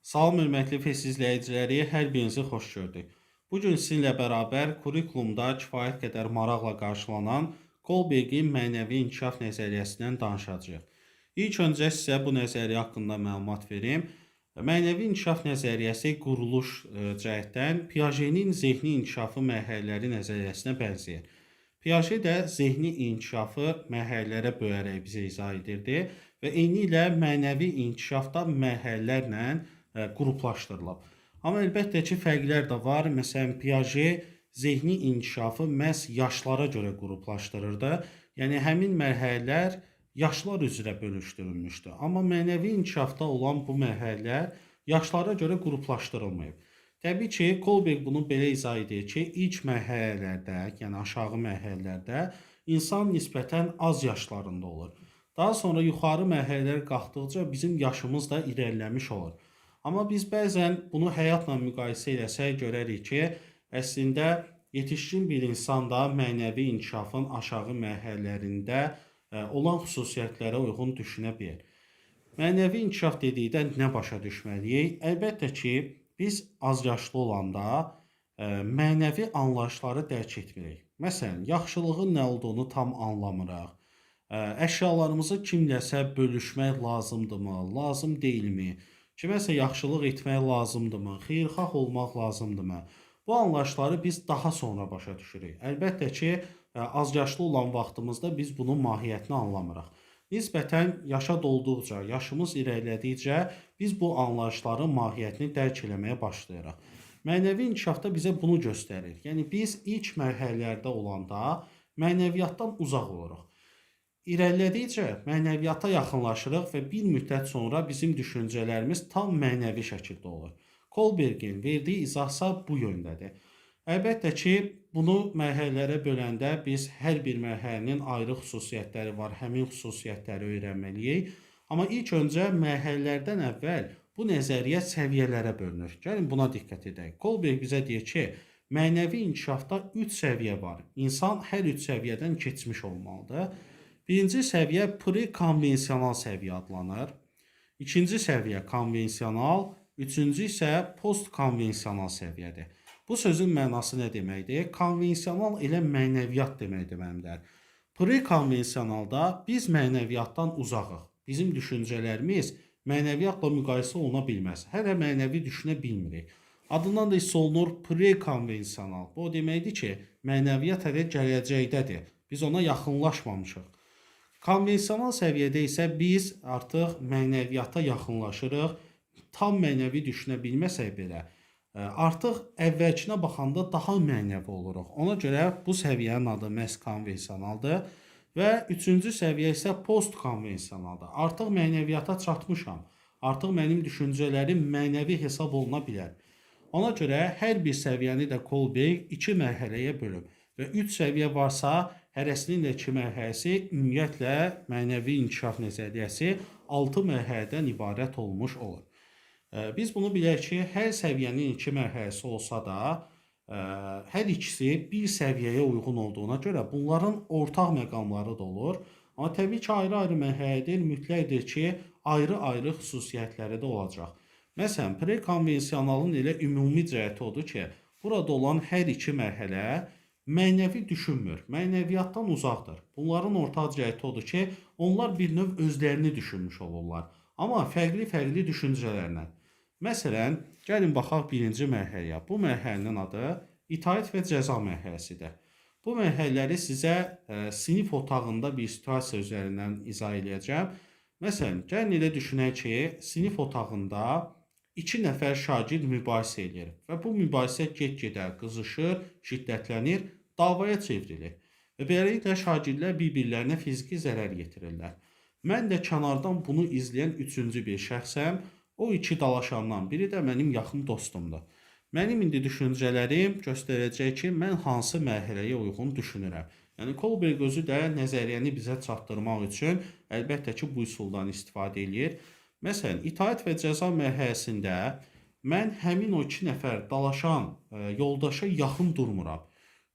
Salam hörmətli fes izləyiciləri, hər birinizi xoş gördük. Bu gün sizinlə bərabər kurikulumda kifayət qədər maraqla qarşılanan Kolbergin mənəvi inkişaf nəzəriyyəsindən danışacağıq. İlk öncə sizə bu nəzəriyyə haqqında məlumat verim. Mənəvi inkişaf nəzəriyyəsi quruluş cəhətdən Piagetin zehni inkişafı mərhələləri nəzəriyyəsinə bənzəyir. Piaget də zehni inkişafı mərhələlərə bölərək bizə izah edirdi və eynilə mənəvi inkişaf da mərhələlərlə qruplaşdırılıb. Amma əlbəttə ki, fərqlər də var. Məsələn, Piaget zehni inkişafı məhz yaşlara görə qruplaşdırırdı. Yəni həmin mərhələlər yaşlar üzrə bölüşdürülmüşdü. Amma mənəvi inkişafda olan bu mərhələlər yaşlara görə qruplaşdırılmayıb. Təbii ki, Kolberg bunu belə izah edir ki, ilk mərhələlərdə, yəni aşağı mərhələlərdə insan nisbətən az yaşlarında olur. Daha sonra yuxarı mərhələlər qalxdıqca bizim yaşımız da irəliləmiş olur. Amma biz bəzən bunu həyatla müqayisə eləsək görərik ki, əslində yetişkin bir insan da mənəvi inkişafın aşağı mərhələlərində olan xüsusiyyətlərə uyğun düşünə bilir. Mənəvi inkişaf dedikdə nə başa düşməliyik? Əlbəttə ki, biz az yaşlı olanda mənəvi anlayışları dərk etmirik. Məsələn, yaxşılığın nə olduğunu tam anlamırıq. Əşyalarımızı kimləsə bölüşmək lazımdırmı, lazım deyilmi? Kiməsə yaxşılıq etmək lazımdırmı, xeyirxah olmaq lazımdırmı? Bu anlayışları biz daha sonra başa düşürük. Əlbəttə ki, az yaşlı olan vaxtımızda biz bunun mahiyyətini anlamırıq. Nisbətən yaşa dolduqca, yaşımız irəlilədikcə biz bu anlayışların mahiyyətini dərk eləməyə başlayırıq. Mənəvi inkişafda bizə bunu göstərir. Yəni biz ilk mərhələlərdə olanda mənəviyyatdan uzaq oluruq. İrəlilədikcə mənəviyyata yaxınlaşırıq və bir müddət sonra bizim düşüncələrimiz tam mənəvi şəkildə olur. Kolbergin verdiyi izahsa bu yöndədir. Əlbəttə ki, bunu mərhələlərə böləndə biz hər bir mərhələnin ayrı xüsusiyyətləri var, həmin xüsusiyyətləri öyrənməliyik. Amma ilk öncə mərhələlərdən əvvəl bu nəzəriyyə səviyyələrə bölünür. Gəlin buna diqqət edək. Kolberg bizə deyir ki, mənəvi inkişafda 3 səviyyə var. İnsan hər 3 səviyyədən keçmiş olmalıdır. Birinci səviyyə prekonvensional səviyyə adlanır. İkinci səviyyə konvensional, üçüncü isə postkonvensional səviyyədir. Bu sözün mənası nə deməkdir? Konvensional elə mənəviyyat demək deməlidir. Prekonvensionalda biz mənəviyyatdan uzaqıq. Bizim düşüncələrimiz mənəviyyatla müqayisə oluna bilməz. Hələ mənəvi düşünə bilmirik. Adından da hiss olunur prekonvensional. Bu o deməkdir ki, mənəviyyat hələ gələcəkdədir. Biz ona yaxınlaşmamışıq. Konvensional səviyyədə isə biz artıq mənəviyyata yaxınlaşırıq. Tam mənəvi düşünə bilməsək belə, artıq əvvəlkinə baxanda daha mənəvi oluruq. Ona görə bu səviyyənin adı məhz konvensionaldır və üçüncü səviyyə isə postkonvensionaldır. Artıq mənəviyyata çatmışam. Artıq mənim düşüncələrim mənəvi hesab oluna bilər. Ona görə hər bir səviyyəni də Kolberg 2 mərhələyə bölüb və 3 səviyyə varsa, hərəsinin də 2 mərhələsi ümumiyyətlə mənəvi inkişaf nəzəriyyəsi 6 mərhələdən ibarət olmuş olur. Biz bunu bilək ki, hər səviyyənin 2 mərhələsi olsa da, hər ikisi bir səviyyəyə uyğun olduğuna görə bunların ortaq məqamları da olur. Amma təbii ki, ayrı-ayrı mərhələdir, mütləqdir ki, ayrı-ayrı xüsusiyyətləri də olacaq. Məsələn, prekonvensionalın elə ümumi cəhəti odur ki, burada olan hər 2 mərhələ mənəvi düşünmür, mənəviyyatdan uzaqdır. Bunların ortaq cəhəti odur ki, onlar bir növ özlərini düşünmüş olurlar. Amma fərqli-fərqli düşüncələrlə. Məsələn, gəlin baxaq birinci mərhələyə. Bu mərhələnin adı itaət və cəza mərhələsidir. Bu mərhələləri sizə sinif otağında bir situasiya üzərindən izah edəcəm. Məsələn, gəlin elə düşünək ki, sinif otağında 2 nəfər şagird mübahisə edir və bu mübahisə get-gedə qızışır, şiddətlənir, davaya çevrilir. Və beləliklə şagirdlər bir-birlərinə fiziki zərər yetirirlər. Mən də kənardan bunu izləyən üçüncü bir şəxsəm. O 2 dalaşandan biri də mənim yaxın dostumdur. Mənim indi düşüncələrim göstərəcək ki, mən hansı mərhələyə uyğun düşünürəm. Yəni Kolberg özü də nəzəriyyəni bizə çatdırmaq üçün əlbəttə ki, bu üsuldan istifadə edir. Məsələn, itaət və cəza mərhələsində mən həmin o 2 nəfər dalaşan yoldaşa yaxın durmuram.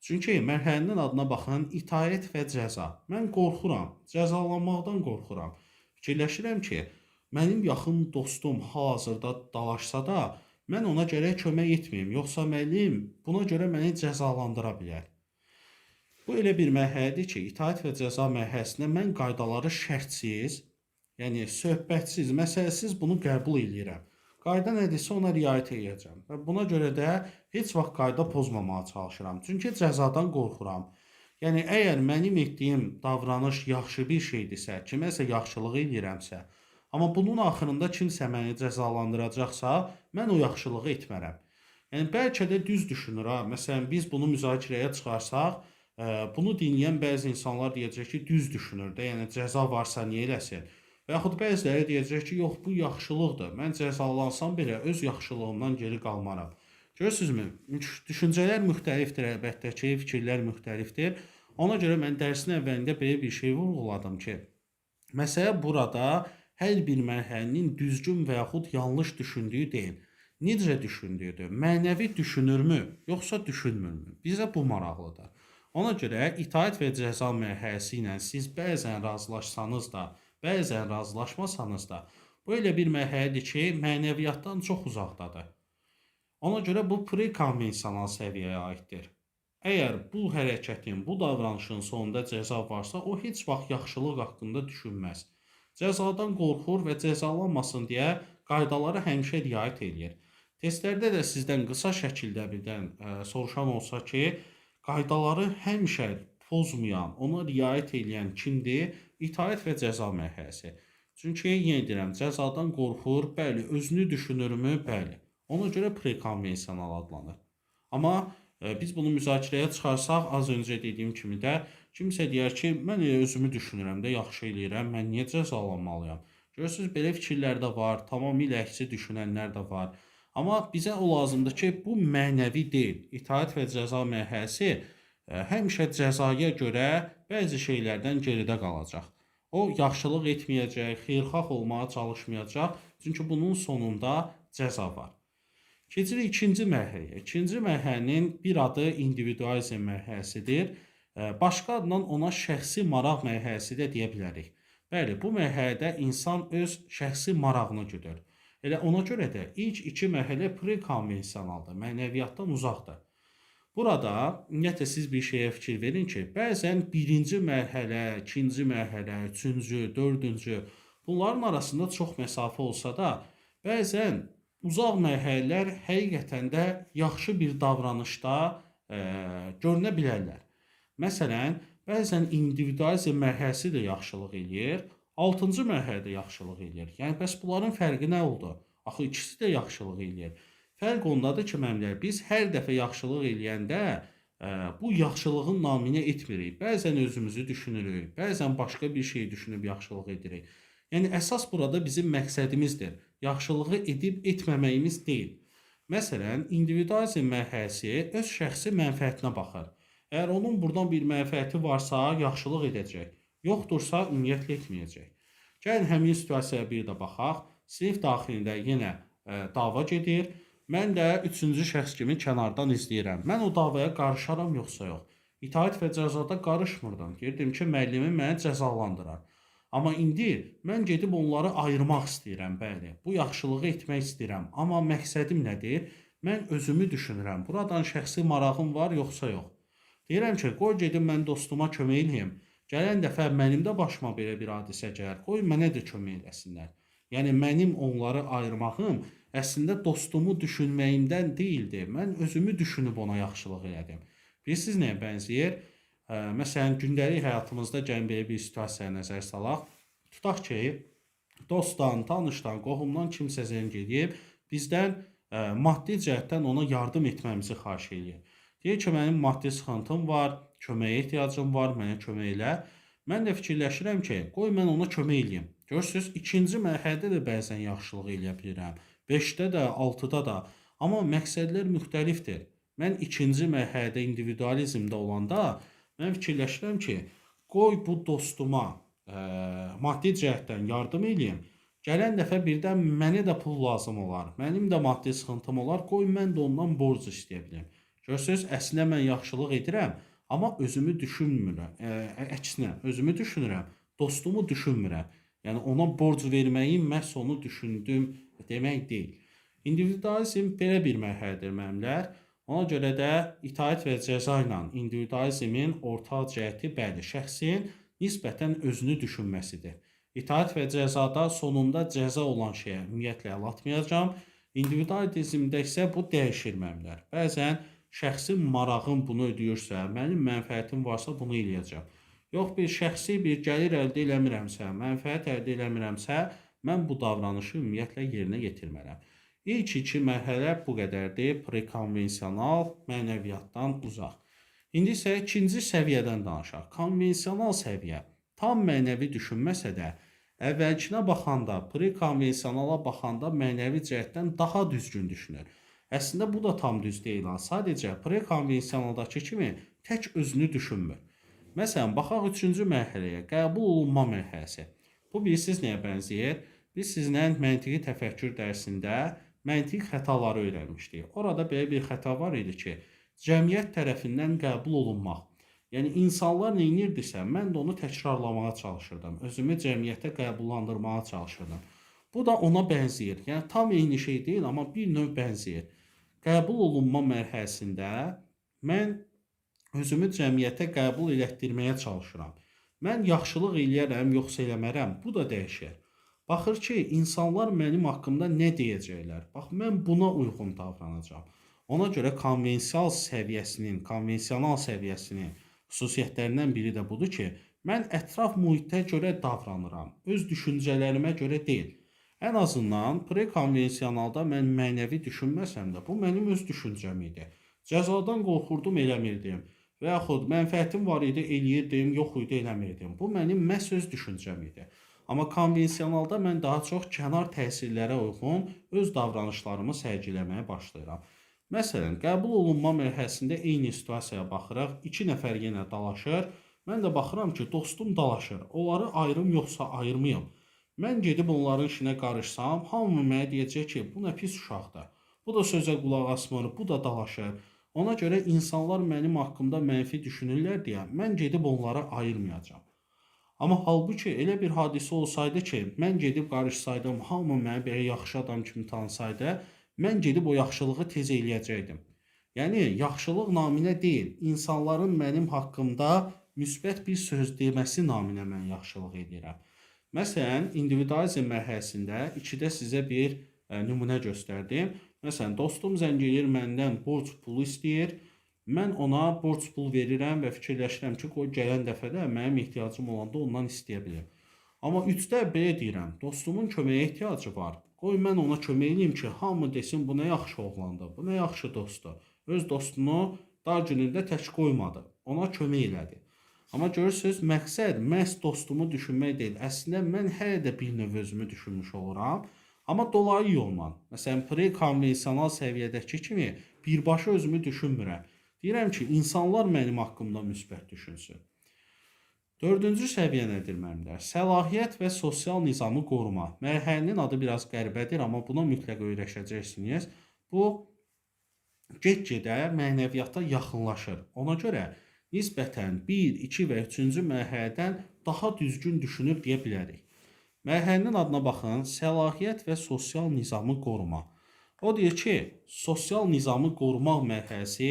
Çünki mərhələnin adına baxın, itaət və cəza. Mən qorxuram, cəzalanmaqdan qorxuram. Fikirləşirəm ki, mənim yaxın dostum hal-hazırda dalaşsa da, mən ona gərək kömək etməyim, yoxsa müəllim buna görə məni cəzalandıra bilər. Bu elə bir mərhələdir ki, itaət və cəza mərhələsində mən qaydaları şərtsiz, yəni söhbətsiz, məsələsiz bunu qəbul eləyirəm. Qayda nədirsə ona riayət edəcəm və buna görə də heç vaxt qayda pozmamağa çalışıram. Çünki cəzadan qorxuram. Yəni əgər mənim etdiyim davranış yaxşı bir şeydirsə, kiməsə yaxşılıq eləyirəmsə, amma bunun axırında kimsə məni cəzalandıracaqsa, mən o yaxşılığı etmərəm. Yəni bəlkə də düz düşünür ha. Məsələn, biz bunu müzakirəyə çıxarsaq, bunu dinləyən bəzi insanlar deyəcək ki, düz düşünür də, yəni cəza varsa niyə eləsin? Və yaxud bəziləri deyəcək ki, yox, bu yaxşılıqdır. Mən cəzalansam belə öz yaxşılığımdan geri qalmaram. Görürsünüzmü? Düşüncələr müxtəlifdir əlbəttə ki, fikirlər müxtəlifdir. Ona görə mən dərsin əvvəlində belə bir şey vurğuladım ki, məsələ burada hər bir mərhələnin düzgün və yaxud yanlış düşündüyü deyil. Necə düşündüyüdür? Mənəvi düşünürmü, yoxsa düşünmürmü? Bizə bu maraqlıdır. Ona görə itaət və cəza mərhələsi ilə siz bəzən razılaşsanız da, bəzən razılaşmasanız da, bu elə bir mərhələdir ki, mənəviyyatdan çox uzaqdadır. Ona görə bu prekonvensional səviyyəyə aiddir. Əgər bu hərəkətin, bu davranışın sonunda cəza varsa, o heç vaxt yaxşılıq haqqında düşünməz. Cəzadan qorxur və cəzalanmasın deyə qaydalara həmişə riayət eləyir. Testlərdə də sizdən qısa şəkildə birdən soruşan olsa ki, qaydaları həmişə pozmayan, ona riayət eləyən kimdir? İtaət və cəza mərhələsi. Çünki yenə deyirəm, cəzadan qorxur, bəli, özünü düşünürmü? Bəli. Ona görə prekonvensional adlanır. Amma biz bunu müzakirəyə çıxarsaq, az öncə dediyim kimi də kimsə deyər ki, mən özümü düşünürəm də, yaxşı eləyirəm, mən niyə cəzalanmalıyam? Görürsünüz, belə fikirlər də var, tamamilə əksi düşünənlər də var. Amma bizə o lazımdır ki, bu mənəvi deyil. İtaət və cəza mərhələsi həmişə cəzaya görə bəzi şeylərdən geridə qalacaq. O yaxşılıq etməyəcək, xeyirxah olmağa çalışmayacaq, çünki bunun sonunda cəza var. Keçirik ikinci mərhələyə. İkinci mərhələnin bir adı individualizm mərhələsidir. Başqa adla ona şəxsi maraq mərhələsi də deyə bilərik. Bəli, bu mərhələdə insan öz şəxsi marağını güdür. Elə ona görə də ilk iki mərhələ prekonvensionaldır, mənəviyyatdan uzaqdır. Burada ümumiyyətlə siz bir şeyə fikir verin ki, bəzən birinci mərhələ, ikinci mərhələ, üçüncü, dördüncü bunların arasında çox məsafə olsa da, bəzən uzaq mərhələlər həqiqətən də yaxşı bir davranışda görünə bilərlər. Məsələn, bəzən individualizm mərhələsi də yaxşılıq eləyir, 6-cı mərhələdə yaxşılıq eləyir. Yəni bəs bunların fərqi nə oldu? Axı ikisi də yaxşılıq eləyir. Fərq ondadır ki, müəllimlər, biz hər dəfə yaxşılıq eləyəndə bu yaxşılığın naminə etmirik. Bəzən özümüzü düşünürük, bəzən başqa bir şey düşünüb yaxşılıq edirik. Yəni əsas burada bizim məqsədimizdir. Yaxşılığı edib etməməyimiz deyil. Məsələn, individualizm mərhələsi öz şəxsi mənfəətinə baxır. Əgər onun buradan bir mənfəəti varsa, yaxşılıq edəcək. Yoxdursa, ümumiyyətlə etməyəcək. Gəlin həmin situasiyaya bir də baxaq. Sinif daxilində yenə dava gedir. Mən də üçüncü şəxs kimi kənardan izləyirəm. Mən o davaya qarışaram yoxsa yox? İtaət və cəzada qarışmırdım. Deyirdim ki, müəllimim məni cəzalandırar. Amma indi mən gedib onları ayırmaq istəyirəm, bəli. Bu yaxşılığı etmək istəyirəm. Amma məqsədim nədir? Mən özümü düşünürəm. Buradan şəxsi marağım var yoxsa yox? Deyirəm ki, qoy gedim mən dostuma kömək eləyim. Gələn dəfə mənim də başıma belə bir hadisə gələr. Qoy mənə də kömək eləsinlər. Yəni mənim onları ayırmağım əslində dostumu düşünməyimdən deyildi. Mən özümü düşünüb ona yaxşılıq elədim. Bilirsiniz nəyə bənzəyir? Məsələn, gündəlik həyatımızda gəlin belə bir situasiyaya nəzər salaq. Tutaq ki, dostdan, tanışdan, qohumdan kimsə zəng edib, bizdən maddi cəhətdən ona yardım etməmizi xahiş edir. Deyir ki, mənim maddi sıxıntım var, köməyə ehtiyacım var, mənə kömək elə. Mən də fikirləşirəm ki, qoy mən ona kömək eləyim. Görürsünüz, ikinci mərhələdə də bəzən yaxşılıq eləyə bilirəm. 5-də də, 6-da da. Amma məqsədlər müxtəlifdir. Mən ikinci mərhələdə individualizmdə olanda mən fikirləşirəm ki, qoy bu dostuma maddi cəhətdən yardım eləyim. Gələn dəfə birdən mənə də pul lazım olar. Mənim də maddi sıxıntım olar. Qoy mən də ondan borc istəyə bilim. Görürsünüz, əslində mən yaxşılıq edirəm, amma özümü düşünmürəm. Əksinə, özümü düşünürəm, dostumu düşünmürəm. Yəni ona borc verməyi məhz onu düşündüm demək deyil. İndividualizm belə bir mərhələdir müəllimlər. Ona görə də itaət və cəza ilə individualizmin ortaq cəhəti bəli, şəxsin nisbətən özünü düşünməsidir. İtaət və cəzada sonunda cəza olan şeyə ümumiyyətlə əl atmayacağam. İndividualizmdə isə bu dəyişir müəllimlər. Bəzən şəxsin marağım bunu ödəyirsə, mənim mənfəətim varsa bunu eləyəcəm. Yox, bir şəxsi bir gəlir əldə eləmirəmsə, mənfəət əldə eləmirəmsə, mən bu davranışı ümumiyyətlə yerinə yetirmərəm. İlk iki mərhələ bu qədərdir. Prekonvensional mənəviyyatdan uzaq. İndi isə ikinci səviyyədən danışaq. Konvensional səviyyə tam mənəvi düşünməsə də, əvvəlkinə baxanda, prekonvensionala baxanda mənəvi cəhətdən daha düzgün düşünür. Əslində bu da tam düz deyil. Sadəcə prekonvensionaldakı kimi tək özünü düşünmür. Məsələn, baxaq üçüncü mərhələyə, qəbul olunma mərhələsi. Bu bilirsiniz nəyə bənzəyir? Biz sizlə məntiqi təfəkkür dərsində məntiq xətaları öyrənmişdik. Orada belə bir xəta var idi ki, cəmiyyət tərəfindən qəbul olunmaq. Yəni insanlar nə edirdisə, mən də onu təkrarlamağa çalışırdım. Özümü cəmiyyətə qəbullandırmağa çalışırdım. Bu da ona bənzəyir. Yəni tam eyni şey deyil, amma bir növ bənzəyir. Qəbul olunma mərhələsində mən özümü cəmiyyətə qəbul elətdirməyə çalışıram. Mən yaxşılıq eləyərəm, yoxsa eləmərəm, bu da dəyişir. Baxır ki, insanlar mənim haqqımda nə deyəcəklər? Bax, mən buna uyğun davranacağam. Ona görə konvensional səviyyəsinin xüsusiyyətlərindən biri də budur ki, mən ətraf mühitə görə davranıram, öz düşüncələrimə görə deyil. Ən azından prekonvensionalda mən mənəvi düşünməsəm də, bu mənim öz düşüncəm idi. Cəzadan qorxurdum, eləmirdim. Və yaxud mənfəətim var idi, eləyirdim, yox idi, eləmirdim. Bu mənim məhz öz düşüncəm idi. Amma konvensionalda mən daha çox kənar təsirlərə uyğun öz davranışlarımı sərgiləməyə başlayıram. Məsələn, qəbul olunma mərhələsində eyni situasiyaya baxıraq, iki nəfər yenə dalaşır. Mən də baxıram ki, dostum dalaşır. Onları ayırım yoxsa ayırmayım. Mən gedib onların işinə qarışsam, hamı mənə deyəcək ki, bu nə pis uşaqdır. Bu da sözə qulaq asmır, bu da dalaşır. Ona görə insanlar mənim haqqımda mənfi düşünürlər deyə mən gedib onları ayırmayacağam. Amma halbuki elə bir hadisə olsaydı ki, mən gedib qarışsaydım, hamı məni belə yaxşı adam kimi tanısaydı, mən gedib o yaxşılığı tez eləyəcəkdim. Yəni, yaxşılıq naminə deyil, insanların mənim haqqımda müsbət bir söz deməsi naminə mən yaxşılıq edirəm. Məsələn, individualizm mərhələsində ikidə sizə bir nümunə göstərdim. Məsələn, dostum zəng edir, məndən borc pulu istəyir. Mən ona borc pul verirəm və fikirləşirəm ki, qoy gələn dəfədə mənim ehtiyacım olanda ondan istəyə bilim. Amma 3-də belə deyirəm, dostumun köməyə ehtiyacı var. Qoy mən ona kömək edeyim ki, hamı desin bu nə yaxşı oğlandır, bu nə yaxşı dostdur. Öz dostunu dar günündə tək qoymadı, ona kömək elədi. Amma görürsünüz, məqsəd məhz dostumu düşünmək deyil. Əslində mən hələ də bir növ özümü düşünmüş oluram. Amma dolayı yolla, məsələn, prekonvensional səviyyədəki kimi birbaşa özümü düşünmürəm. Deyirəm ki, insanlar mənim haqqımda müsbət düşünsün. Dördüncü səviyyə nədir müəllimlər? Səlahiyyət və sosial nizamı qoruma. Mərhələnin adı biraz qəribədir, amma buna mütləq öyrəşəcəksiniz. Bu, get-gedə mənəviyyata yaxınlaşır. Ona görə nisbətən 1, 2 və 3-cü mərhələdən daha düzgün düşünür deyə bilərik. Mərhələnin adına baxın, səlahiyyət və sosial nizamı qoruma. O deyir ki, sosial nizamı qorumaq mərhələsi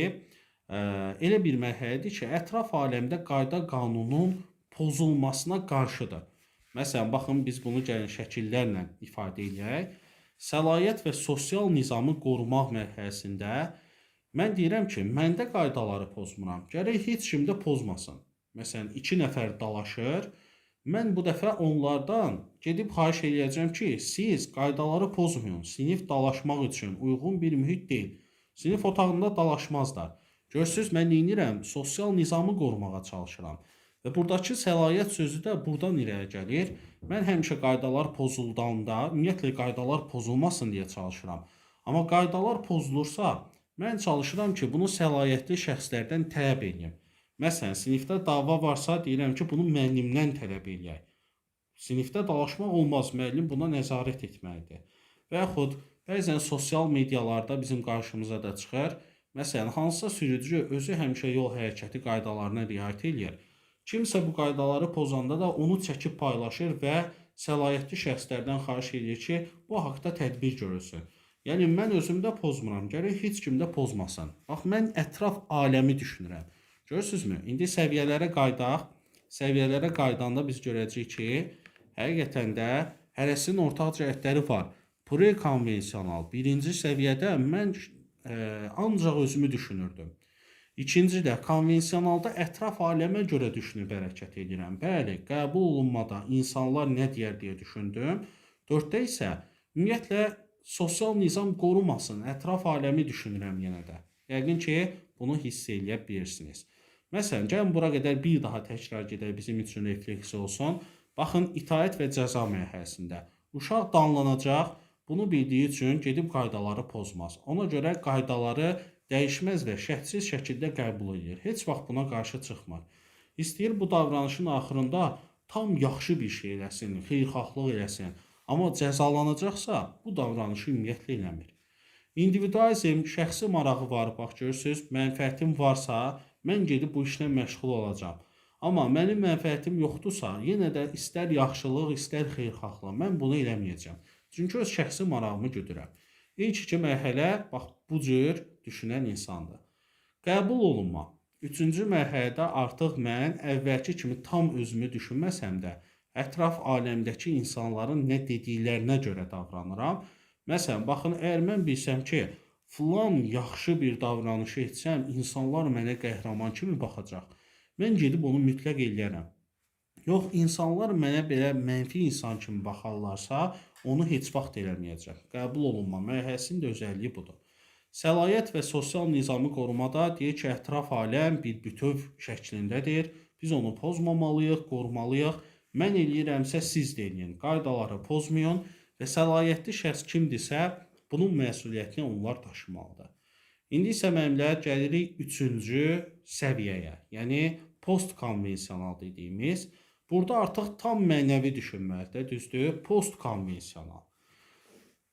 elə bir mərhələdir ki, ətraf aləmdə qayda qanunun pozulmasına qarşıdır. Məsələn, baxın, biz bunu gəlin şəkillərlə ifadə edək. Səlahiyyət və sosial nizamı qorumaq mərhələsində mən deyirəm ki, məndə qaydaları pozmuram. Gərək heç kim də pozmasın. Məsələn, 2 nəfər dalaşır. Mən bu dəfə onlardan gedib xahiş eləyəcəm ki, siz qaydaları pozmayın. Sinif dalaşmaq üçün uyğun bir mühit deyil. Sinif otağında dalaşmazlar. Görürsünüz, mən neynirəm? Sosial nizamı qorumağa çalışıram. Və buradakı səlahiyyət sözü də buradan irəli gəlir. Mən həmişə qaydalar pozuldanda, ümumiyyətlə qaydalar pozulmasın deyə çalışıram. Amma qaydalar pozulursa, mən çalışıram ki, bunu səlahiyyətli şəxslərdən tələb edeyim. Məsələn, sinifdə dava varsa, deyirəm ki, bunu müəllimdən tələb eləyək. Sinifdə dalaşmaq olmaz, müəllim buna nəzarət etməlidir. Və yaxud bəzən sosial medialarda bizim qarşımıza da çıxır. Məsələn, hansısa sürücü özü həmişə yol hərəkəti qaydalarına riayət eləyir. Kimsə bu qaydaları pozanda da onu çəkib paylaşır və səlahiyyətli şəxslərdən xahiş edir ki, bu haqda tədbir görülsün. Yəni mən özüm də pozmuram, gərək heç kim də pozmasın. Bax mən ətraf aləmi düşünürəm. Görürsünüzmü? İndi səviyyələrə qaydaq. Səviyyələrə qaydanda biz görəcəyik ki, həqiqətən də hərəsinin ortaq cəhətləri var. Prekonvensional birinci səviyyədə mən ancaq özümü düşünürdüm. İkinci də konvensionalda ətraf aləmə görə düşünüb hərəkət edirəm. Bəli, qəbul olunmada insanlar nə deyər deyə düşündüm. Dörddə isə ümumiyyətlə sosial nizam qorumasın, ətraf aləmi düşünürəm yenə də. Yəqin ki, bunu hiss eləyə bilirsiniz. Məsələn, gəlin bura qədər bir daha təkrar gedək, bizim üçün refleksi olsun. Baxın, itaət və cəza mərhələsində. Uşaq danlanacaq, bunu bildiyi üçün gedib qaydaları pozmaz. Ona görə qaydaları dəyişməz və şərtsiz şəkildə qəbul edir. Heç vaxt buna qarşı çıxmır. İstəyir bu davranışın axırında tam yaxşı bir şey eləsin, xeyirxahlıq eləsin. Amma cəzalanacaqsa, bu davranışı ümumiyyətlə eləmir. İndividualizm, şəxsi marağı var, bax görürsünüz, mənfəətim varsa, mən gedib bu işlə məşğul olacağam. Amma mənim mənfəətim yoxdursa, yenə də istər yaxşılıq, istər xeyirxahlıq, mən bunu eləməyəcəm. Çünki öz şəxsi marağımı güdürəm. İlk iki mərhələ, bax, bu cür düşünən insandır. Qəbul olunma. Üçüncü mərhələdə artıq mən əvvəlki kimi tam özümü düşünməsəm də, ətraf aləmdəki insanların nə dediklərinə görə davranıram. Məsələn, baxın, əgər mən bilsəm ki, filan yaxşı bir davranışı etsəm, insanlar mənə qəhrəman kimi baxacaq. Mən gedib onu mütləq eləyərəm. Yox, insanlar mənə belə mənfi insan kimi baxarlarsa, onu heç vaxt eləməyəcəm. Qəbul olunma mərhələsinin də özəlliyi budur. Səlahiyyət və sosial nizamı qorumada deyir ki, ətraf aləm bir bütöv şəklindədir. Biz onu pozmamalıyıq, qorumalıyıq. Mən eləyirəmsə siz də eləyin. Qaydaları pozmayın və səlahiyyətli şəxs kimdirsə, bunun məsuliyyətini onlar daşımalıdır. İndi isə mənimlə gəlirik üçüncü səviyyəyə, yəni postkonvensional dediyimiz. Burada artıq tam mənəvi düşünməlidir, düzdür? Postkonvensional.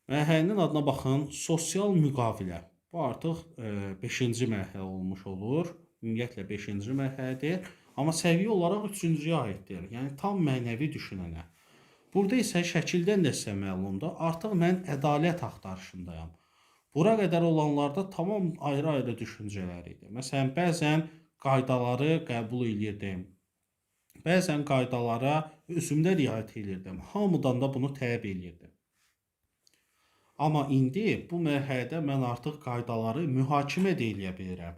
Mərhələnin adına baxın, sosial müqavilə. Bu artıq 5-ci mərhələ olmuş olur. Ümumiyyətlə 5-ci mərhələdir. Amma səviyyə olaraq 3-cüyə aiddir. Yəni tam mənəvi düşünənə. Burada isə şəkildən də sizə məlumdur. Artıq mən ədalət axtarışındayam. Bura qədər olanlarda tamam ayrı-ayrı düşüncələr idi. Məsələn, bəzən qaydaları qəbul edirdim. Bəzən qaydalara özümdə riayət edirdim. Hamıdan da bunu tələb edirdim. Amma indi bu mərhələdə mən artıq qaydaları mühakimə də eləyə bilirəm.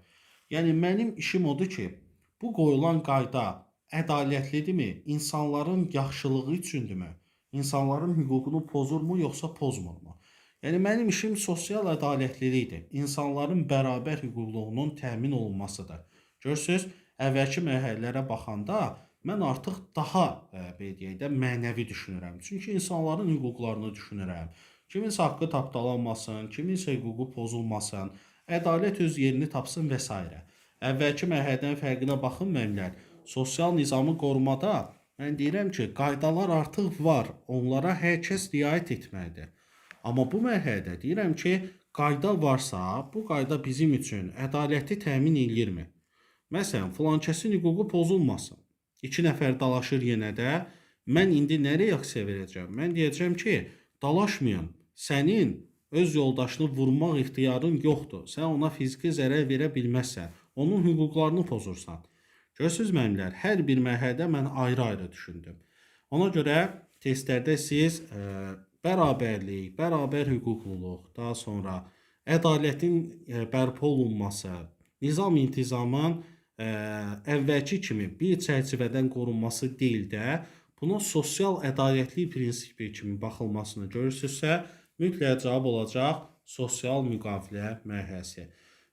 Yəni mənim işim odur ki, bu qoyulan qayda ədalətlidirmi? İnsanların yaxşılığı üçündürmü? İnsanların hüququnu pozurmu, yoxsa pozmurmu? Yəni mənim işim sosial ədalətlilikdir. İnsanların bərabər hüquqluğunun təmin olunmasıdır. Görürsünüz, əvvəlki mərhələlərə baxanda mən artıq daha belə deyək də mənəvi düşünürəm. Çünki insanların hüquqlarını düşünürəm. Kiminsə haqqı tapdalanmasın, kiminsə hüququ pozulmasın, ədalət öz yerini tapsın və s. Əvvəlki mərhələdən fərqinə baxın mənimlər. Sosial nizamı qorumada mən deyirəm ki, qaydalar artıq var, onlara hər kəs riayət etməlidir. Amma bu mərhələdə deyirəm ki, qayda varsa, bu qayda bizim üçün ədaləti təmin eləyirmi? Məsələn, filankəsin hüququ pozulmasın. 2 nəfər dalaşır yenə də, mən indi nə reaksiya verəcəm? Mən deyəcəm ki, dalaşmayın. Sənin öz yoldaşını vurmaq ixtiyarın yoxdur. Sən ona fiziki zərər verə bilməzsən. Onun hüquqlarını pozursan. Görürsünüz mənimlər, hər bir mərhələdə mən ayrı-ayrı düşündüm. Ona görə testlərdə siz bərabərlik, bərabər hüquqluluq, daha sonra ədalətin bərpa olunması, nizam-intizamın əvvəlki kimi bir çərçivədən qorunması deyil də, buna sosial ədalətli prinsipi kimi baxılmasını görürsünüzsə, mütləq cavab olacaq sosial müqavilə mərhələsi.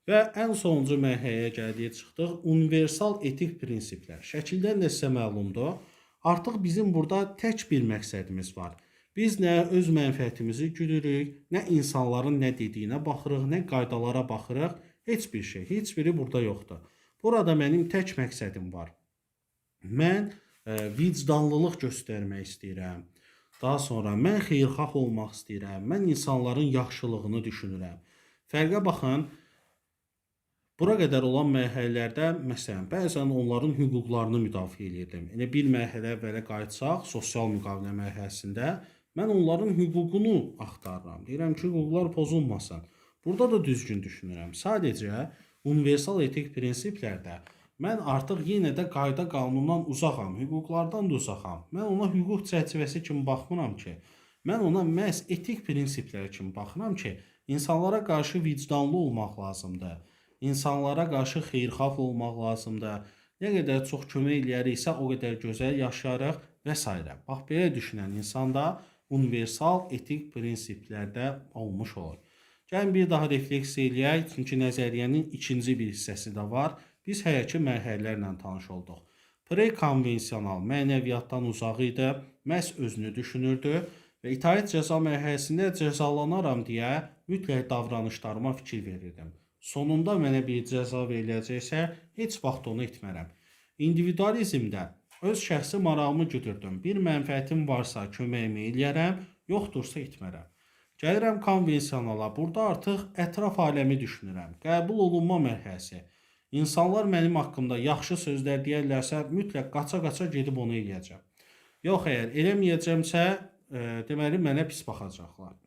Və ən sonuncu mərhələyə gəldik, çıxdıq. Universal etik prinsiplər. Şəkildən də sizə məlumdur. Artıq bizim burada tək bir məqsədimiz var. Biz nə öz mənfəətimizi güdürük, nə insanların nə dediyinə baxırıq, nə qaydalara baxırıq. Heç bir şey, heç biri burada yoxdur. Burada mənim tək məqsədim var. Mən vicdanlılıq göstərmək istəyirəm. Daha sonra mən xeyirxah olmaq istəyirəm. Mən insanların yaxşılığını düşünürəm. Fərqə baxın. Bura qədər olan mərhələlərdə, məsələn, bəzən onların hüquqlarını müdafiə edirdim. Elə bir mərhələ əvvələ qayıtsaq, sosial müqavilə mərhələsində, mən onların hüququnu axtarıram. Deyirəm ki, hüquqlar pozulmasın. Burada da düzgün düşünürəm. Sadəcə universal etik prinsiplərdə mən artıq yenə də qayda qanundan uzaqam, hüquqlardan da uzaqam. Mən ona hüquq çərçivəsi kimi baxmıram ki, mən ona məhz etik prinsiplər kimi baxıram ki, insanlara qarşı vicdanlı olmaq lazımdır. İnsanlara qarşı xeyirxah olmaq lazımdır. Nə qədər çox kömək eləyəriksə, o qədər gözəl yaşayarıq və s. Bax, belə düşünən insan da universal etik prinsiplərdə olmuş olur. Gəlin bir daha refleks eləyək, çünki nəzəriyyənin ikinci bir hissəsi də var. Biz hər iki mərhələlərlə tanış olduq. Prekonvensional mənəviyyatdan uzaq idi, məhz özünü düşünürdü və itaət cəza mərhələsində cəzalanaram deyə mütləq davranışlarıma fikir verirdim. Sonunda mənə bir cəza veriləcəksə, heç vaxt onu etmərəm. İndividualizmdə öz şəxsi marağımı güdürdüm. Bir mənfəətim varsa köməyimi eləyərəm, yoxdursa etmərəm. Gəlirəm konvensionala, burada artıq ətraf aləmi düşünürəm. Qəbul olunma mərhələsi. İnsanlar mənim haqqımda yaxşı sözlər deyərlərsə, mütləq qaça-qaça gedib onu eləyəcəm. Yox, əgər eləməyəcəmsə, deməli mənə pis baxacaqlar.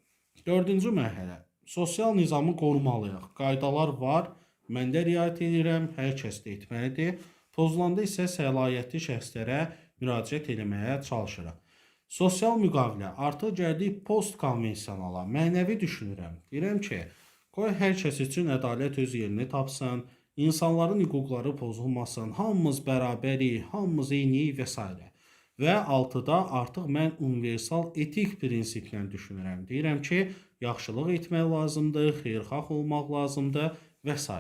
Dördüncü mərhələ. Sosial nizamı qorumalıyıq. Qaydalar var, mən də riayət edirəm, hər kəs də etməlidir. Pozulanda isə səlahiyyətli şəxslərə müraciət etməyə çalışırıq. Sosial müqavilə artıq gəldik postkonvensionala. Mənəvi düşünürəm. Deyirəm ki, qoy hər kəs üçün ədalət öz yerini tapsın, insanların hüquqları pozulmasın, hamımız bərabərik, hamımız eynik və s. Və altıda artıq mən universal etik prinsiplə düşünürəm. Deyirəm ki, yaxşılıq etmək lazımdır, xeyirxah olmaq lazımdır və s.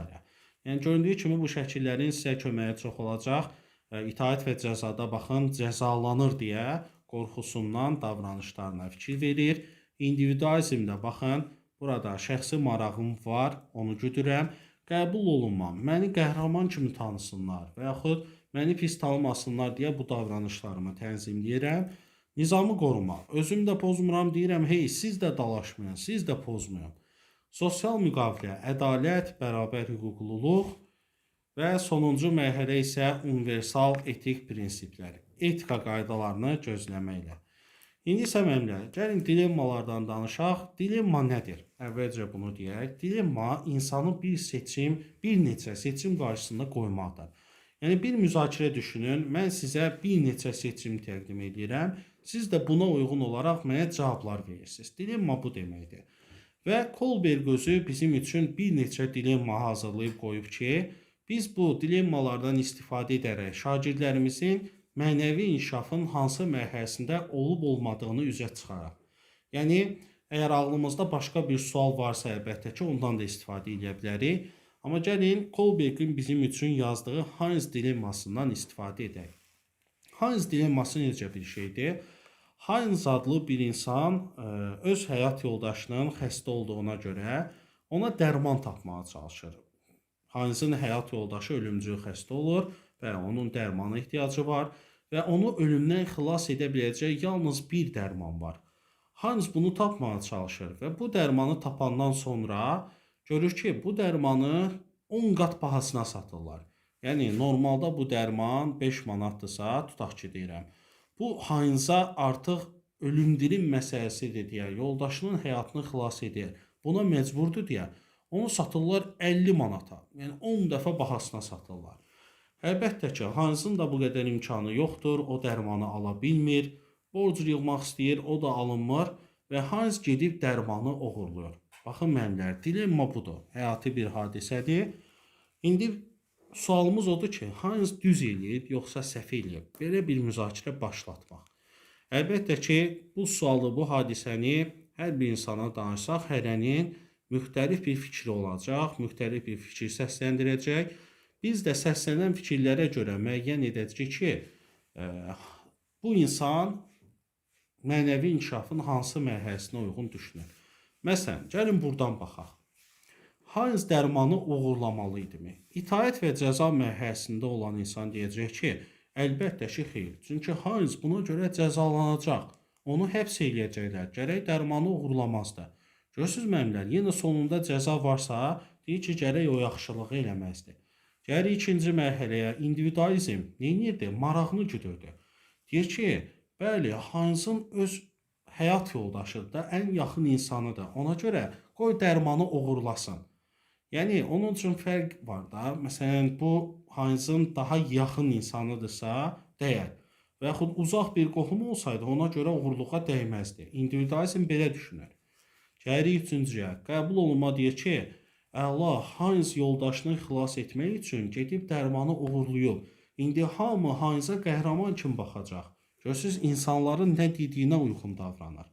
Yəni, göründüyü kimi bu şəkillərin sizə köməyi çox olacaq. İtaət və cəzada baxın, cəzalanır deyə qorxusundan davranışlarına fikir verir. İndividualizmdə baxın, burada şəxsi marağım var, onu güdürəm. Qəbul olunmam, məni qəhrəman kimi tanısınlar və yaxud məni pis tanımasınlar deyə bu davranışlarımı tənzimləyirəm. Nizamı qorumaq, özüm də pozmuram, deyirəm, hey, siz də dalaşmayın, siz də pozmayın. Sosial müqavilə, ədalət, bərabər hüquqluluq və sonuncu mərhələ isə universal etik prinsiplər, etika qaydalarını gözləməklə. İndi isə mənimlə, gəlin dilemmalardan danışaq. Dilemma nədir? Əvvəlcə bunu deyək. Dilemma insanı bir neçə seçim qarşısında qoymaqdır. Yəni, bir müzakirə düşünün, mən sizə bir neçə seçim təqdim edirəm. Siz də buna uyğun olaraq mənə cavablar verirsiniz. Dilemma bu deməkdir. Və Kolberg özü bizim üçün bir neçə dilemma hazırlayıb qoyub ki, biz bu dilemmalardan istifadə edərək şagirdlərimizin mənəvi inkişafın hansı mərhələsində olub-olmadığını üzə çıxaraq. Yəni, əgər ağlımızda başqa bir sual varsa, əlbəttə ki, ondan da istifadə edə bilərik. Amma gəlin, Kolbergin bizim üçün yazdığı Heinz dilemmasından istifadə edək. Heinz dilemması necə bir şeydir? Heinz adlı bir insan öz həyat yoldaşının xəstə olduğuna görə ona dərman tapmağa çalışır. Heinzin həyat yoldaşı ölümcül xəstə olur və onun dərmana ehtiyacı var və onu ölümdən xilas edə biləcək yalnız bir dərman var. Heinz bunu tapmağa çalışır və bu dərmanı tapandan sonra görür ki, bu dərmanı 10 qat bahasına satırlar. Yəni, normalda bu dərman 5 manatdırsa, tutaq ki, deyirəm. Bu, Heinz'a artıq ölüm-dirim məsələsidir deyə, yoldaşının həyatını xilas edir, buna məcburdur deyə, onu satırlar 50 manata, yəni 10 dəfə bahasına satırlar. Əlbəttə ki, Heinz'ın da bu qədər imkanı yoxdur, o dərmanı ala bilmir, borc yığmaq istəyir, o da alınmır və Heinz gedib dərmanı oğurluyor. Baxın mənlər, dilemma budur, həyati bir hadisədir. İndi sualımız odur ki, Heinz düz eləyib, yoxsa səhv eləyib? Belə bir müzakirə başlatmaq. Əlbəttə ki, bu sualı, bu hadisəni hər bir insana danışsaq, hərənin müxtəlif bir fikri olacaq, müxtəlif bir fikir səsləndirəcək. Biz də səslənən fikirlərə görə müəyyən edəcək ki, bu insan mənəvi inkişafın hansı mərhələsinə uyğun düşünür. Məsələn, gəlin buradan baxaq. Heinz dərmanı oğurlamalı idimi? İtaət və cəza mərhələsində olan insan deyəcək ki, əlbəttə ki, xeyr. Çünki Heinz buna görə cəzalanacaq. Onu həbs eləyəcəklər. Gərək dərmanı oğurlamazdı. Görürsünüz mənimlər, yenə sonunda cəza varsa, Deyir ki, gərək o yaxşılığı eləməzdi. Gəlir ikinci mərhələyə, individualizm neynirdi? Marağını güdürdü. Deyir ki, bəli, Hansın öz həyat yoldaşıdır da, ən yaxın insanıdır. Ona görə qoy dərmanı oğurlasın. Yəni onun üçün fərq var da. Məsələn, bu Hansın daha yaxın insanıdırsa, dəyər. Və yaxud uzaq bir qohumu olsaydı, ona görə uğurluğa dəyməzdi. İndividualizm belə düşünür. Gəlirik üçüncüyə. Qəbul olunma deyir ki, əla, Hans yoldaşını xilas etmək üçün gedib dərmanı uğurluyub. İndi hamı Hansa qəhrəman kimi baxacaq. Görürsüz, insanların nə dediyinə uyğun davranır.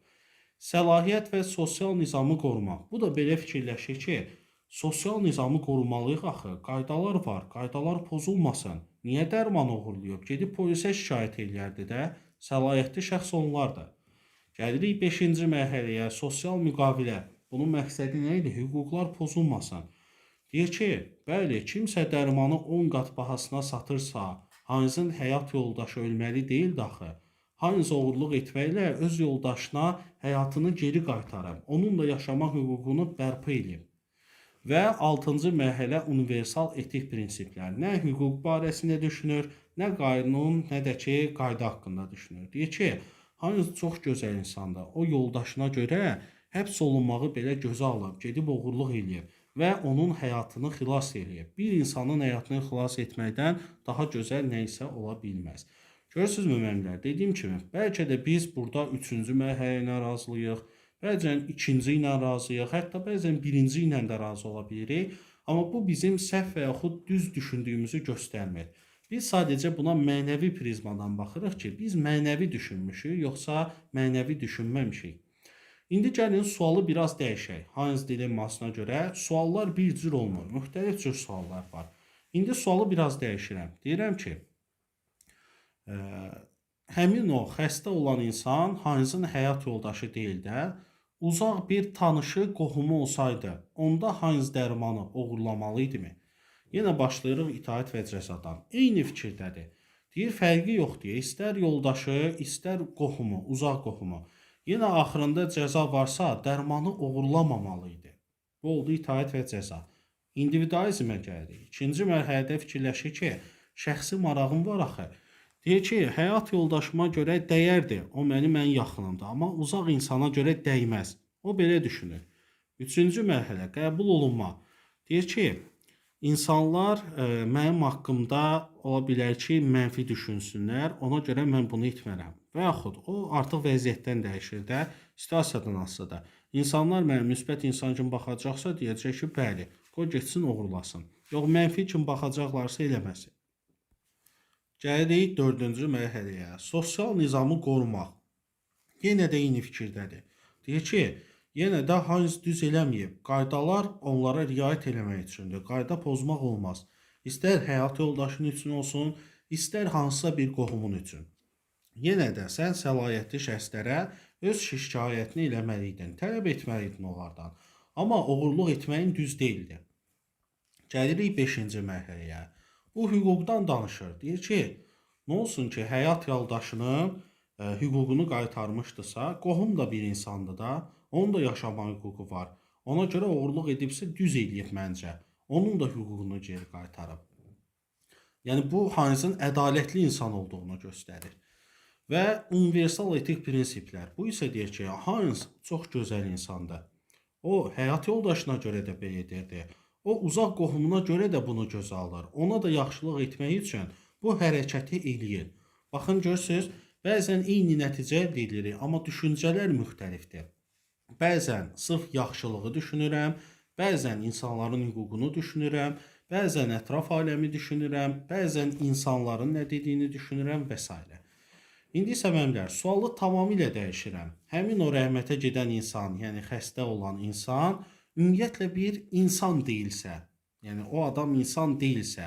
Səlahiyyət və sosial nizamı qorumaq. Bu da belə fikirləşir ki, sosial nizamı qorumalıyıq axı. Qaydalar var, qaydalar pozulmasın. Niyə dərman uğurluyub? Gedib polisə şikayət eləyərdi də, səlahiyyətli şəxs onlardır. Gəlirik 5-ci mərhələyə, sosial müqavilə. Bunun məqsədi nə idi? Hüquqlar pozulmasın. Deyir ki, bəli, kimsə dərmanı 10 qat bahasına satırsa, Hansın həyat yoldaşı ölməli deyildi axı. Hans oğurluq etməklə öz yoldaşına həyatını geri qaytarıb, onunla yaşamaq hüququnu bərpa edib. Və 6-cı mərhələ universal etik prinsiplər. Nə hüquq barəsində düşünür, nə qanun, nə də ki, qayda haqqında düşünür. Deyir ki, Hans çox gözəl insandır. O yoldaşına görə həbs olunmağı belə gözə alıb, gedib oğurluq eləyib və onun həyatını xilas eləyib. Bir insanın həyatını xilas etməkdən daha gözəl nə isə ola bilməz. Görürsünüzmü müəllimlər? Dediyim kimi, bəlkə də biz burada 3-cü mərhələ ilə razıyıq, bəzən 2-ci ilə razıyıq, hətta bəzən 1-ci ilə də razı ola bilirik. Amma bu bizim səhv və yaxud düz düşündüyümüzü göstərmir. Biz sadəcə buna mənəvi prizmadan baxırıq ki, biz mənəvi düşünmüşük, yoxsa mənəvi düşünməmişik. İndi gəlin sualı biraz dəyişək. Hans dilemmasına görə suallar bir cür olmur, müxtəlif cür suallar var. İndi sualı biraz dəyişirəm. Deyirəm ki, həmin o xəstə olan insan Hansın həyat yoldaşı deyil də, uzaq bir tanışı, qohumu olsaydı, onda Hans dərmanı oğurlamalı idimi? Yenə başlayırıq itaət və cəzadan. Eyni fikirdədir. Deyir, fərqi yoxdur. İstər yoldaşı, istər qohumu, uzaq qohumu. Yenə axırında cəza varsa, dərmanı oğurlamamalı idi. Bu oldu itaət və cəza. İndividualizmə gəlirik. İkinci mərhələdə fikirləşir ki, şəxsi marağım var axı. Deyir ki, həyat yoldaşıma görə dəyərdir. O mənim ən yaxınımdır. Amma uzaq insana görə dəyməz. O belə düşünür. Üçüncü mərhələ, qəbul olunma. Deyir ki, İnsanlar mənim haqqımda ola bilər ki, mənfi düşünsünlər, ona görə mən bunu etmərəm. Və yaxud o artıq vəziyyətdən dəyişir də, situasiyadan asılı da. İnsanlar mənə müsbət insan kimi baxacaqsa, deyəcək ki, bəli, qoy getsin oğurlasın. Yox, mənfi kimi baxacaqlarsa eləməsin. Gəlirik 4-cü mərhələyə, sosial nizamı qorumaq. Yenə də eyni fikirdədir. Deyir ki, yenə də Hans düz eləməyib. Qaydalar onlara riayət eləmək üçündür. Qayda pozmaq olmaz. İstər həyat yoldaşın üçün olsun, istər hansısa bir qohumun üçün. Yenə də sən səlahiyyətli şəxslərə öz şikayətini eləməliydin, tələb etməliydin onlardan. Amma oğurluq etməyin düz deyildi. Gəlirik 5-ci mərhələyə. Bu hüquqdan danışır. Deyir ki, nə olsun ki, həyat yoldaşının hüququnu qaytarmışdısa, qohum da bir insandır da, onun da yaşama hüququ var. Ona görə oğurluq edibsə düz eləyib məncə. Onun da hüququnu geri qaytarıb. Yəni bu Hansın ədalətli insan olduğunu göstərir. Və universal etik prinsiplər. Bu isə deyir ki, Hans çox gözəl insandır. O həyat yoldaşına görə də belə edirdi. O uzaq qohumuna görə də bunu gözə alır. Ona da yaxşılıq etmək üçün bu hərəkəti eləyir. Baxın görürsüz, bəzən eyni nəticə əldə edirik, amma düşüncələr müxtəlifdir. Bəzən sırf yaxşılığı düşünürəm, bəzən insanların hüququnu düşünürəm, bəzən ətraf aləmi düşünürəm, bəzən insanların nə dediyini düşünürəm və s. İndi isə mənlər, sualı tamamilə dəyişirəm. Həmin o rəhmətə gedən insan, yəni xəstə olan insan, ümumiyyətlə bir insan deyilsə, yəni o adam insan deyilsə,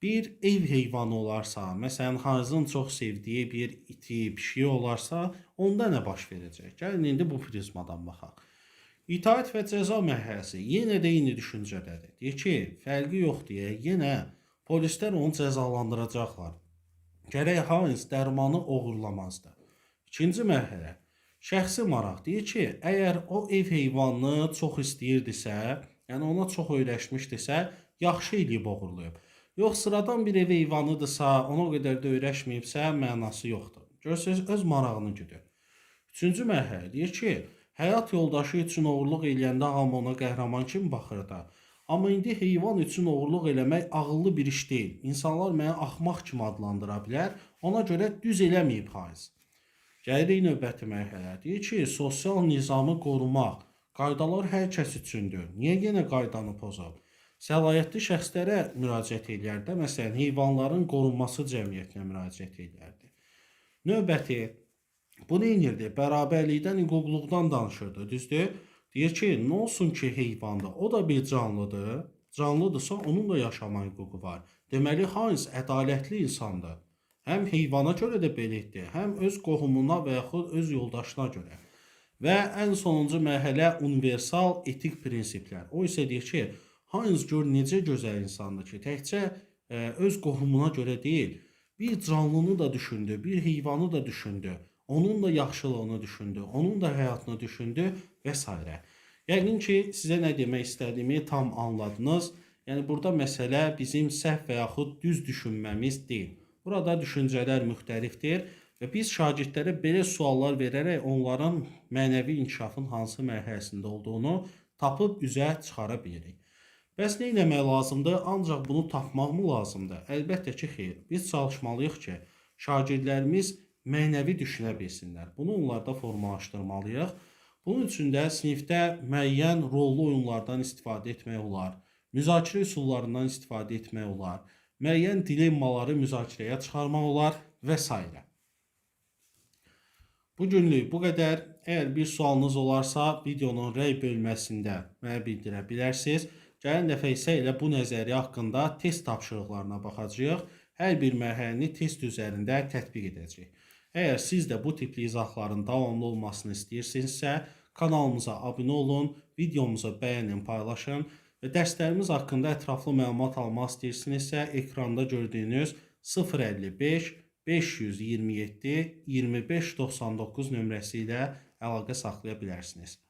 bir ev heyvanı olarsa, məsələn, Hansın çox sevdiyi bir iti, pişiyi olarsa, onda nə baş verəcək? Gəlin, indi bu prizmadan baxaq. İtaət və cəza mərhələsi yenə də eyni düşüncədədir. Deyir ki, fərqi yoxdur, yenə polislər onu cəzalandıracaqlar. Gərək Hans dərmanı oğurlamazdı. İkinci mərhələ, şəxsi maraq. Deyir ki, əgər o ev heyvanını çox istəyirdisə, yəni ona çox öyrəşmişdisə, yaxşı eləyib oğurlayıb. Yox, sıradan bir ev heyvanıdırsa, ona o qədər də öyrəşməyibsə, mənası yoxdur. Görürsüz, öz marağını güdür. Üçüncü mərhələ deyir ki, həyat yoldaşı üçün oğurluq eləyəndə hamı ona qəhrəman kimi baxır da. Amma indi heyvan üçün oğurluq eləmək ağıllı bir iş deyil. İnsanlar məni axmaq kimi adlandıra bilər, ona görə düz eləməyib haiz. Gəlirik növbəti mərhələ. Deyir ki, sosial nizamı qorumaq, qaydalar hər kəs üçündür. Niyə yenə qaydanı pozub? Səlahiyyətli şəxslərə müraciət edər də, məsələn, heyvanların qorunması cəmiyyətinə müraciət edərdi. Növbəti, bu nə edirdi? Bərabərlikdən, hüquqluqdan danışırdı, düzdür? Deyir ki, nə olsun ki heyvanda, o da bir canlıdır. Canlıdırsa onun da yaşama hüququ var. Deməli, Hans ədalətli insandır. Həm heyvana görə də belədir, həm öz qohumuna və yaxud öz yoldaşına görə. Və ən sonuncu mərhələ universal etik prinsiplər. O isə deyir ki, Hans gör necə gözəl insandır ki, təkcə öz qohumuna görə deyil, bir canlını da düşündü, bir heyvanı da düşündü, onun da yaxşılığını düşündü, onun da həyatını düşündü və s. Yəqin ki, sizə nə demək istədiyimi tam anladınız. Yəni, burada məsələ bizim səhv və yaxud düz düşünməmiz deyil. Burada düşüncələr müxtəlifdir və biz şagirdlərə belə suallar verərək onların mənəvi inkişafın hansı mərhələsində olduğunu tapıb üzə çıxara bilirik. Bəs nə etmək lazımdır? Ancaq bunu tapmaq mı lazımdır? Əlbəttə ki, xeyr. Biz çalışmalıyıq ki, şagirdlərimiz mənəvi düşünə bilsinlər. Bunu onlarda formalaşdırmalıyıq. Bunun üçün də sinifdə müəyyən rollu oyunlardan istifadə etmək olar, müzakirə üsullarından istifadə etmək olar, müəyyən dilemmaları müzakirəyə çıxarmaq olar və s. Bugünlük bu qədər. Əgər bir sualınız olarsa, videonun rəy bölməsində mənə bildirə bilərsiniz. Gələn dəfə isə elə bu nəzəriyyə haqqında test tapşırıqlarına baxacağıq. Hər bir mərhələni test üzərində tətbiq edəcəyik. Əgər siz də bu tipli izahların davamlı olmasını istəyirsinizsə, kanalımıza abunə olun, videomuzu bəyənin, paylaşın və dərslərimiz haqqında ətraflı məlumat almaq istəyirsinizsə, ekranda gördüyünüz 055 527 2599 nömrəsi ilə əlaqə saxlaya bilərsiniz.